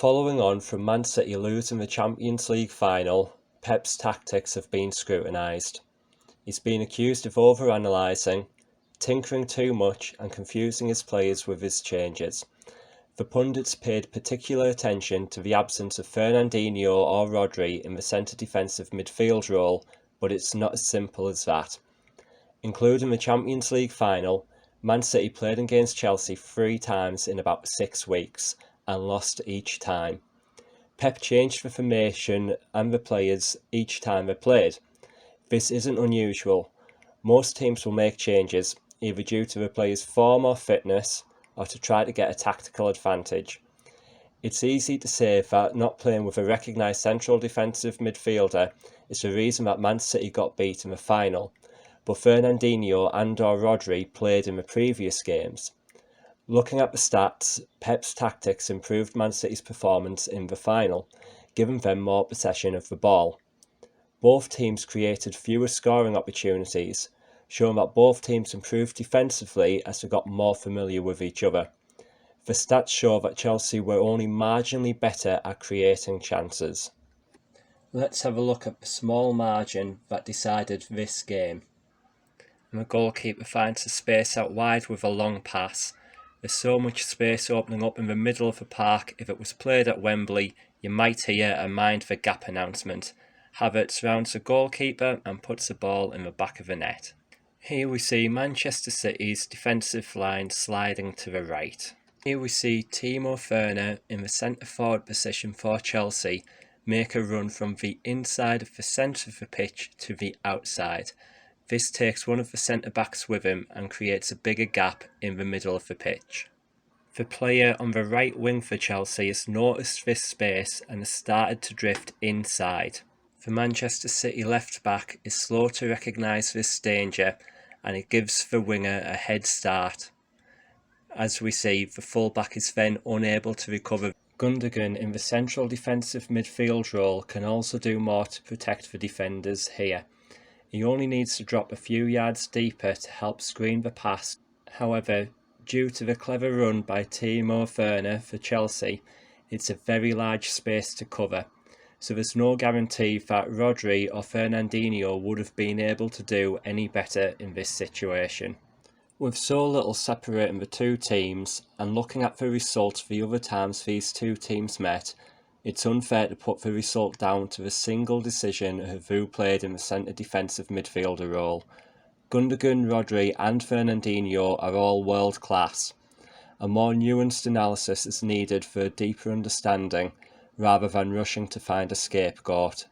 Following on from Man City losing the Champions League Final, Pep's tactics have been scrutinised. He's been accused of over-analysing, tinkering too much and confusing his players with his changes. The pundits paid particular attention to the absence of Fernandinho or Rodri in the centre defensive midfield role, but it's not as simple as that. Including the Champions League Final, Man City played against Chelsea 3 times in about 6 weeks and lost each time. Pep changed the formation and the players each time they played. This isn't unusual. Most teams will make changes, either due to the players' form or fitness, or to try to get a tactical advantage. It's easy to say that not playing with a recognised central defensive midfielder is the reason that Man City got beat in the final, but Fernandinho and or Rodri played in the previous games. Looking at the stats, Pep's tactics improved Man City's performance in the final, giving them more possession of the ball. Both teams created fewer scoring opportunities, showing that both teams improved defensively as they got more familiar with each other. The stats show that Chelsea were only marginally better at creating chances. Let's have a look at the small margin that decided this game. And the goalkeeper finds the space out wide with a long pass. There's so much space opening up in the middle of the park. If it was played at Wembley, you might hear a mind the gap announcement. Havertz rounds the goalkeeper and puts the ball in the back of the net. Here we see Manchester City's defensive line sliding to the right. Here we see Timo Werner in the centre forward position for Chelsea make a run from the inside of the centre of the pitch to the outside. This takes one of the centre backs with him and creates a bigger gap in the middle of the pitch. The player on the right wing for Chelsea has noticed this space and has started to drift inside. The Manchester City left back is slow to recognise this danger and it gives the winger a head start. As we see, the fullback is then unable to recover. Gundogan in the central defensive midfield role can also do more to protect the defenders here. He only needs to drop a few yards deeper to help screen the pass. However, due to the clever run by Timo Werner for Chelsea, it's a very large space to cover, so there's no guarantee that Rodri or Fernandinho would have been able to do any better in this situation. With so little separating the two teams, and looking at the result the other times these two teams met, it's unfair to put the result down to the single decision of who played in the centre defensive midfielder role. Gundogan, Rodri and Fernandinho are all world class. A more nuanced analysis is needed for a deeper understanding, rather than rushing to find a scapegoat.